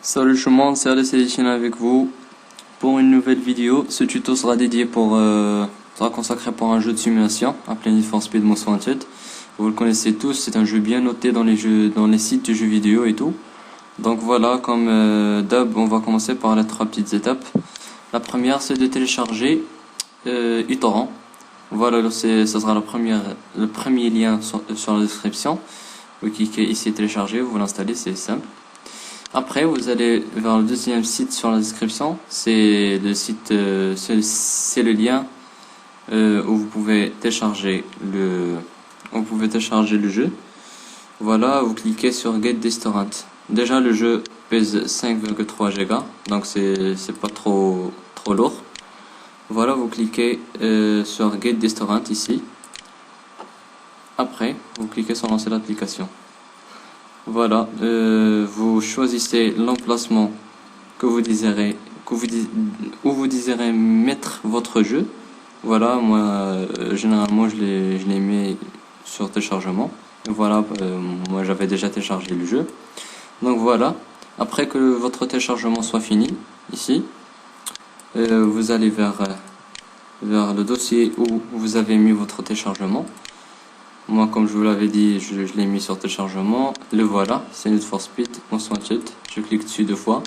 Salut tout le monde, c'est Alès Céline avec vous pour une nouvelle vidéo. Ce tuto sera dédié sera consacré pour un jeu de simulation appelé Need for Speed Most Wanted. Vous le connaissez tous, c'est un jeu bien noté dans les sites de jeux vidéo et tout. Donc voilà, comme d'hab, on va commencer par les 3 petites étapes. La première, c'est de télécharger uTorrent. Voilà, ça sera le premier lien sur la description. Vous cliquez ici télécharger, vous l'installez, c'est simple. Après, vous allez vers le deuxième site sur la description. C'est le site, c'est le lien où vous pouvez télécharger le jeu. Voilà, vous cliquez sur Get This Torrent. Déjà, le jeu pèse 5,3 Go, donc c'est pas trop lourd. Voilà, vous cliquez sur Get This Torrent ici. Après, vous cliquez sur lancer l'application. Voilà, vous choisissez l'emplacement où vous désirez mettre votre jeu. Voilà, moi généralement je l'ai mis sur téléchargement. Voilà, moi j'avais déjà téléchargé le jeu. Donc voilà, après que votre téléchargement soit fini, ici, vous allez vers le dossier où vous avez mis votre téléchargement. Moi, comme je vous l'avais dit, je l'ai mis sur téléchargement. Le voilà, c'est Need for Speed Most Wanted. Je clique dessus 2 fois.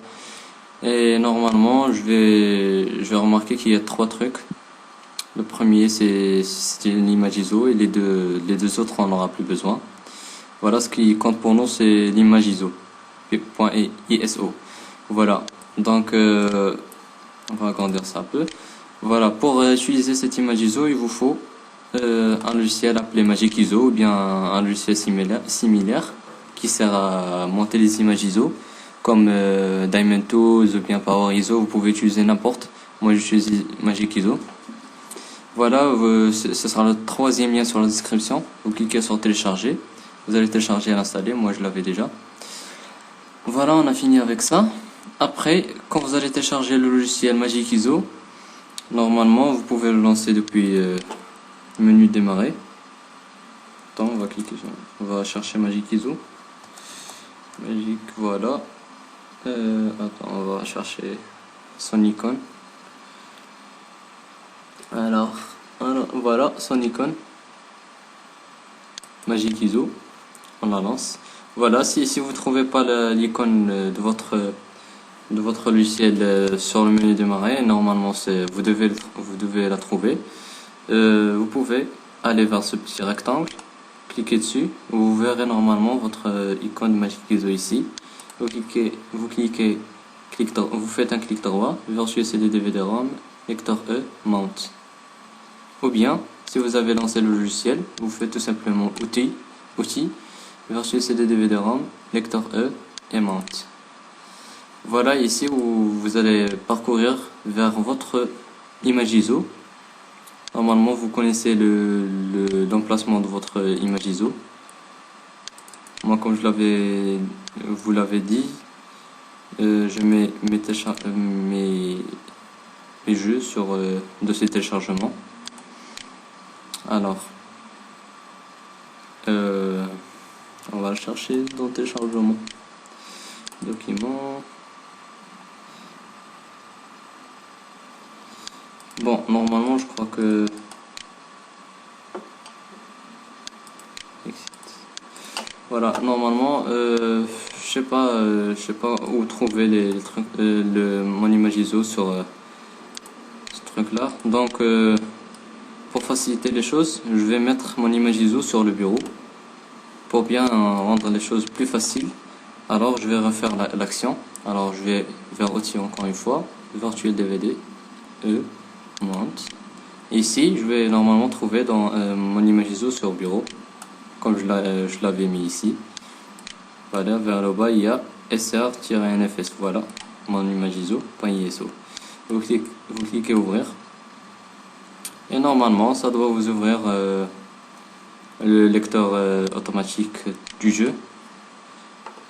Et normalement, je vais remarquer qu'il y a 3 trucs. Le premier, c'est l'image ISO et les deux autres, on n'aura plus besoin. Voilà, ce qui compte pour nous, c'est l'image ISO. .iso. Voilà. Donc, on va agrandir ça un peu. Voilà, pour utiliser cette image ISO, il vous faut un logiciel appelé Magic ISO ou bien un logiciel similaire qui sert à monter les images ISO comme Diamond Tools ou bien Power ISO. Vous pouvez utiliser n'importe. Moi j'utilise Magic ISO. Voilà, ce sera le 3e lien sur la description. Vous cliquez sur télécharger. Vous allez télécharger et l'installer. Moi je l'avais déjà. Voilà, on a fini avec ça. Après, quand vous allez télécharger le logiciel Magic ISO, normalement vous pouvez le lancer depuis menu démarrer. Attends, on va chercher Magic ISO. Magic, voilà. Attends, on va chercher son icône. Alors voilà son icône. Magic ISO. On la lance. Voilà, si vous trouvez pas l'icône de votre logiciel sur le menu démarrer, normalement vous devez la trouver. Vous pouvez aller vers ce petit rectangle, cliquez dessus, vous verrez normalement votre icône de Magic ISO ici. Vous faites un clic droit, Virtual CD DVD-ROM, lecteur E, Mount. Ou bien, si vous avez lancé le logiciel, vous faites tout simplement Outils, Virtual CD DVD-ROM, lecteur E et Mount. Voilà, ici vous allez parcourir vers votre image ISO. Normalement, vous connaissez l'emplacement de votre image ISO. Moi, comme vous l'avez dit, je mets mes jeux sur dossier téléchargement. Alors, on va le chercher dans téléchargement. Document. Bon, normalement, je crois que voilà, normalement, je sais pas où trouver les trucs, mon image ISO sur ce truc-là. Donc, pour faciliter les choses, je vais mettre mon image ISO sur le bureau pour bien rendre les choses plus faciles. Alors, je vais refaire l'action. Alors, je vais vers Outils encore une fois, Virtual DVD, Mount. Ici, je vais normalement trouver dans mon image ISO sur bureau, comme je l'avais mis ici. Voilà, vers le bas, il y a SR-NFS. Voilà, mon image ISO.ISO. Vous cliquez ouvrir. Et normalement, ça doit vous ouvrir le lecteur automatique du jeu.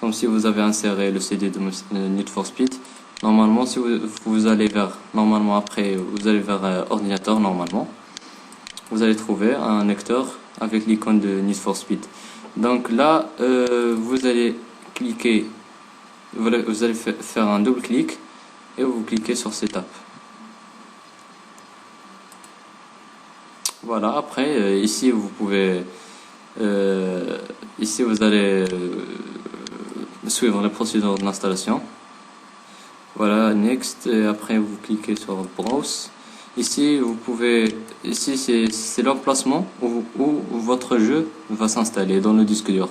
Comme si vous avez inséré le CD de Need for Speed. Normalement, si vous allez vers ordinateur, normalement, vous allez trouver un lecteur avec l'icône de Need for Speed. Donc là, vous allez cliquer vous allez faire un double clic et vous cliquez sur Setup. Voilà, après, ici vous pouvez, ici vous allez suivre la procédure de l'installation. Voilà, Next, et après vous cliquez sur Browse. Ici, vous pouvez, ici c'est l'emplacement où votre jeu va s'installer dans le disque dur.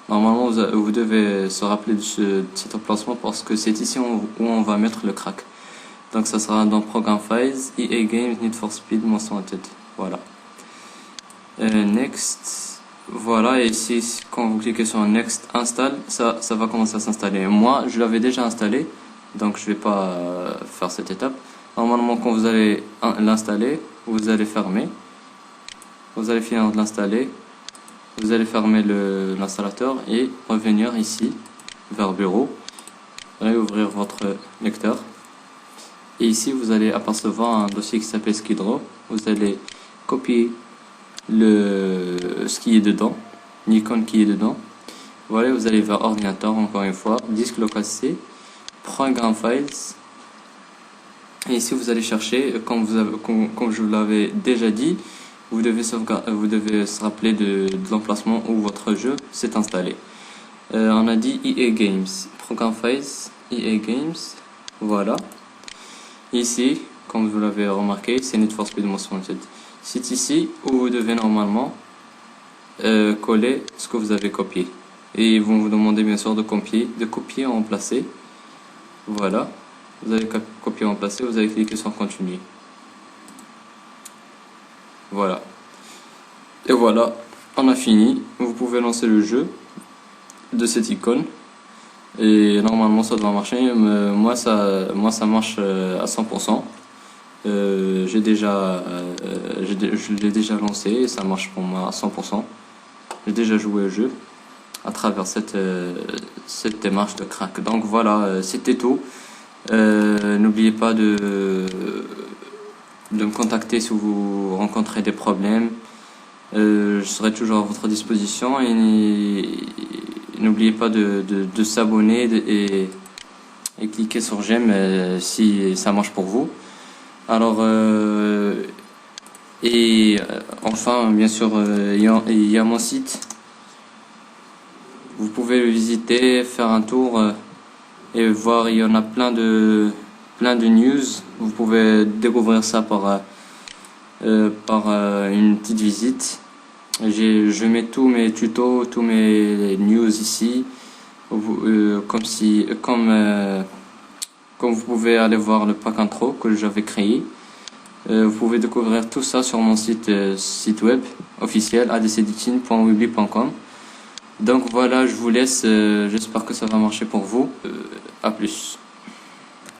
Normalement, vous devez se rappeler de cet emplacement parce que c'est ici où on va mettre le crack. Donc ça sera dans Program Files, EA Games, Need for Speed, Most Wanted. Voilà. Next. Voilà, et ici, quand vous cliquez sur Next Install, ça va commencer à s'installer. Moi, je l'avais déjà installé, donc je vais pas faire cette étape. Normalement, quand vous allez l'installer, vous allez fermer. Vous allez finir de l'installer. Vous allez fermer l'installateur et revenir ici, vers Bureau. Réouvrir votre lecteur. Et ici, vous allez apercevoir un dossier qui s'appelle Skid-Row. Vous allez copier ce qui est dedans, l'icône qui est dedans. Voilà, vous allez vers ordinateur, encore une fois, disque local C, Program Files. Et ici, vous allez chercher, comme je vous l'avais déjà dit, vous devez se rappeler de l'emplacement où votre jeu s'est installé. On a dit EA Games, Program Files, EA Games, voilà. Ici, comme vous l'avez remarqué, c'est Need for Speed Most Wanted. C'est ici où vous devez normalement coller ce que vous avez copié. Et ils vont vous demander bien sûr de copier et remplacer. Voilà. Vous allez copier et remplacer, vous allez cliquer sur continuer. Voilà. Et voilà, on a fini. Vous pouvez lancer le jeu de cette icône. Et normalement ça doit marcher. Moi ça marche à 100%. Je l'ai déjà lancé et ça marche pour moi à 100%. J'ai déjà joué au jeu à travers cette démarche de crack. Donc voilà, c'était tout. N'oubliez pas de me contacter si vous rencontrez des problèmes. Je serai toujours à votre disposition et n'oubliez pas de s'abonner et cliquer sur j'aime si ça marche pour vous. Alors, enfin, bien sûr, il y a mon site. Vous pouvez le visiter, faire un tour et voir, il y en a plein de news. Vous pouvez découvrir ça par une petite visite. Je mets tous mes tutos, tous mes news ici, comme vous pouvez aller voir le pack intro que j'avais créé. Vous pouvez découvrir tout ça sur mon site web officiel adcditine.weebly.com. Donc voilà, je vous laisse. J'espère que ça va marcher pour vous. À plus.